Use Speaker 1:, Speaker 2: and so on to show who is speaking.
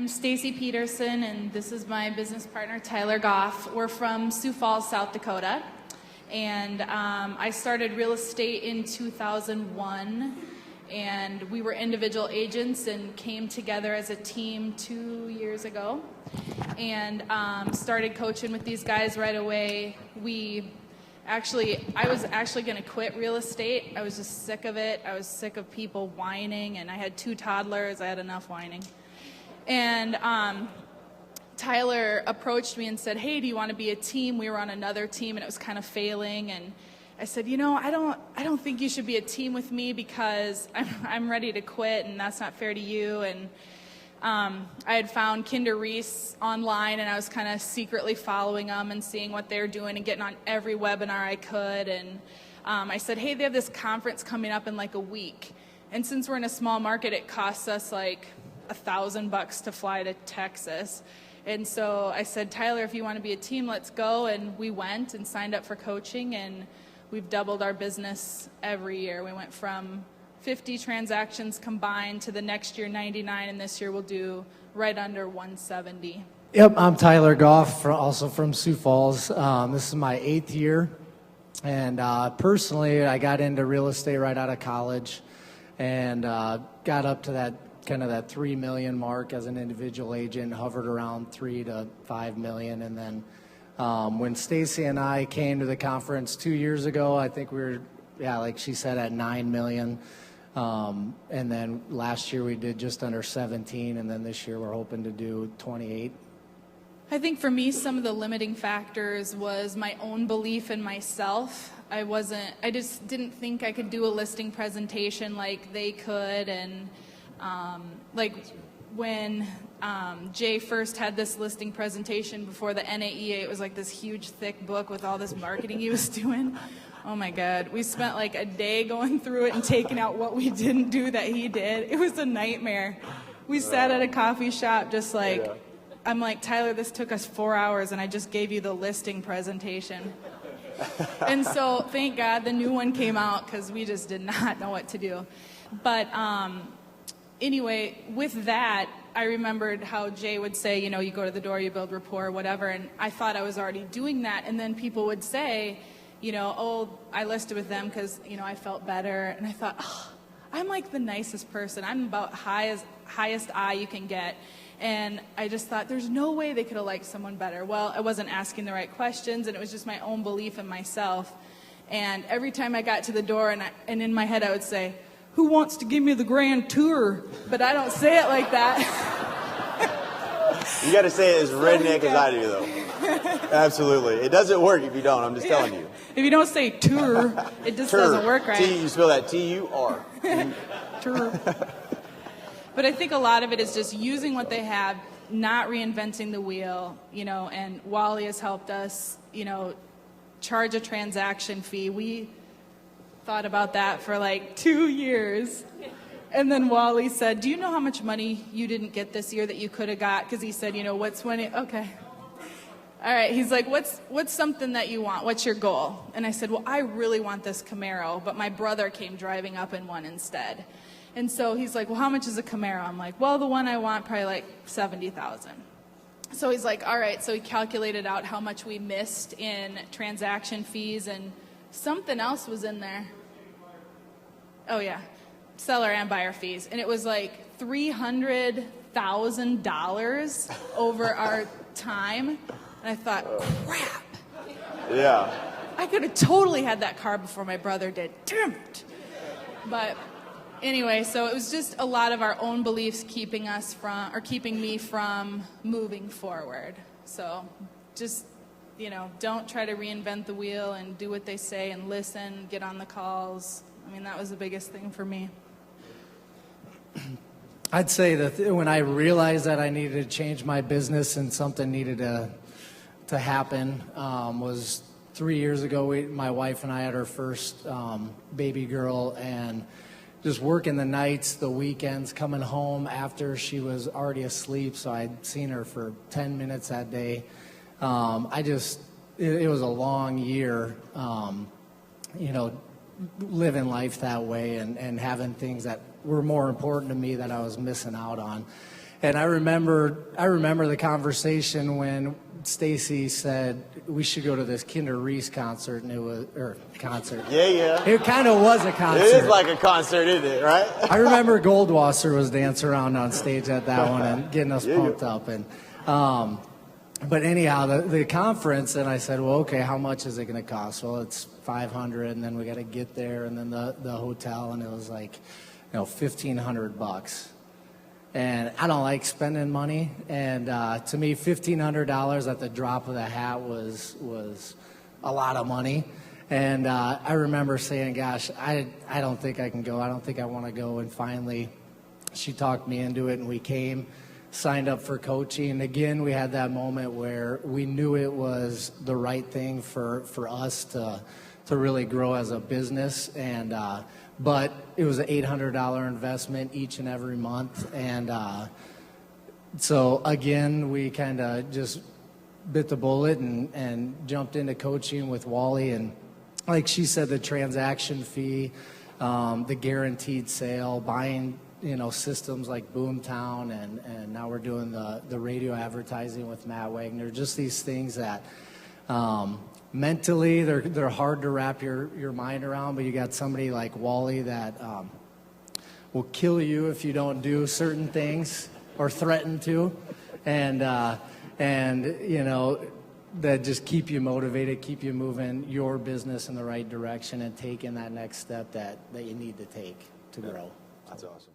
Speaker 1: I'm Stacie Peterson, and this is my business partner, Tyler Goff. We're from Sioux Falls, South Dakota, and I started real estate in 2001, and we were individual agents and came together as a team 2 years ago, and started coaching with these guys right away. I was actually going to quit real estate. I was just sick of it. I was sick of people whining, and I had 2 toddlers. I had enough whining. And Tyler approached me and said, hey, do you want to be a team? We were on another team, and it was kind of failing. And I said, I don't think you should be a team with me because I'm ready to quit, and that's not fair to you. And I had found Kinder Reese online, and I was kind of secretly following them and seeing what they're doing and getting on every webinar I could. And I said, hey, they have this conference coming up in like a week. And since we're in a small market, it costs us like $1,000 to fly to Texas. And so I said, Tyler, if you want to be a team, let's go. And we went and signed up for coaching, and we've doubled our business every year. We went from 50 transactions combined to the next year 99, and this year we'll do right under 170.
Speaker 2: Yep, I'm Tyler Goff, also from Sioux Falls. This is my 8th year, and personally, I got into real estate right out of college, and got up to that 3 million mark as an individual agent, hovered around 3 to 5 million, and then when Stacie and I came to the conference 2 years ago, I think we were, like she said, at 9 million. And then last year we did just under 17, and then this year we're hoping to do 28.
Speaker 1: I think for me, some of the limiting factors was my own belief in myself. I just didn't think I could do a listing presentation like they could. And like when Jay first had this listing presentation before the NAEA, it was like this huge thick book with all this marketing he was doing. Oh my God, we spent like a day going through it and taking out what we didn't do that he did. It was a nightmare. We sat at a coffee shop just like, I'm like, Tyler, this took us 4 hours and I just gave you the listing presentation. And so thank God the new one came out because we just did not know what to do. But anyway, with that, I remembered how Jay would say, you go to the door, you build rapport, whatever, and I thought I was already doing that, and then people would say, I listed with them because, I felt better. And I thought, I'm like the nicest person. I'm about highest I you can get. And I just thought, there's no way they could have liked someone better. Well, I wasn't asking the right questions, and it was just my own belief in myself. And every time I got to the door, and in my head I would say, who wants to give me the grand tour? But I don't say it like that.
Speaker 3: You got to say it as redneck as I do, though. Absolutely. It doesn't work if you don't. I'm just telling you.
Speaker 1: If you don't say tour, it just doesn't work right.
Speaker 3: You spell that T-U-R.
Speaker 1: Tour. But I think a lot of it is just using what they have, not reinventing the wheel, and Wally has helped us, charge a transaction fee. We thought about that for like 2 years. And then Wally said, do you know how much money you didn't get this year that you could have got? Because he said, what's when it, okay. All right, he's like, what's something that you want? What's your goal? And I said, well, I really want this Camaro, but my brother came driving up in one instead. And so he's like, well, how much is a Camaro? I'm like, well, the one I want, probably like $70,000. So he's like, all right. So he calculated out how much we missed in transaction fees, and something else was in there. Oh, yeah. Seller and buyer fees. And it was like $300,000 over our time. And I thought, crap.
Speaker 3: Yeah.
Speaker 1: I could have totally had that car before my brother did. Damn it. But anyway, so it was just a lot of our own beliefs keeping me from moving forward. So just, don't try to reinvent the wheel, and do what they say and listen, get on the calls. That was the biggest thing for me.
Speaker 2: I'd say that when I realized that I needed to change my business and something needed to happen was 3 years ago. My wife and I had our first baby girl, and just working the nights, the weekends, coming home after she was already asleep, so I'd seen her for 10 minutes that day. It was a long year, living life that way and having things that were more important to me that I was missing out on. And I remember the conversation when Stacie said we should go to this Kinder Reese concert, and it was concert.
Speaker 3: Yeah.
Speaker 2: It kind of was a concert.
Speaker 3: It is like a concert, isn't it? Right?
Speaker 2: I remember Goldwasser was dancing around on stage at that one and getting us pumped up. And but anyhow, the conference, and I said, well, okay, how much is it going to cost? Well, it's $500, and then we got to get there, and then the hotel, and it was like, $1,500. And I don't like spending money, and to me, $1,500 at the drop of the hat was a lot of money. And I remember saying, gosh, I don't think I can go. I don't think I want to go. And finally, she talked me into it, and we came, signed up for coaching. And again, we had that moment where we knew it was the right thing for us to really grow as a business. And but it was an $800 investment each and every month. And so again, we kind of just bit the bullet and jumped into coaching with Wally. And like she said, the transaction fee, the guaranteed sale, buying systems like Boomtown, and now we're doing the radio advertising with Matt Wagner. Just these things that mentally they're hard to wrap your mind around, but you got somebody like Wally that will kill you if you don't do certain things or threaten to, and that just keep you motivated, keep you moving your business in the right direction and taking that next step that you need to take to grow.
Speaker 3: That's awesome.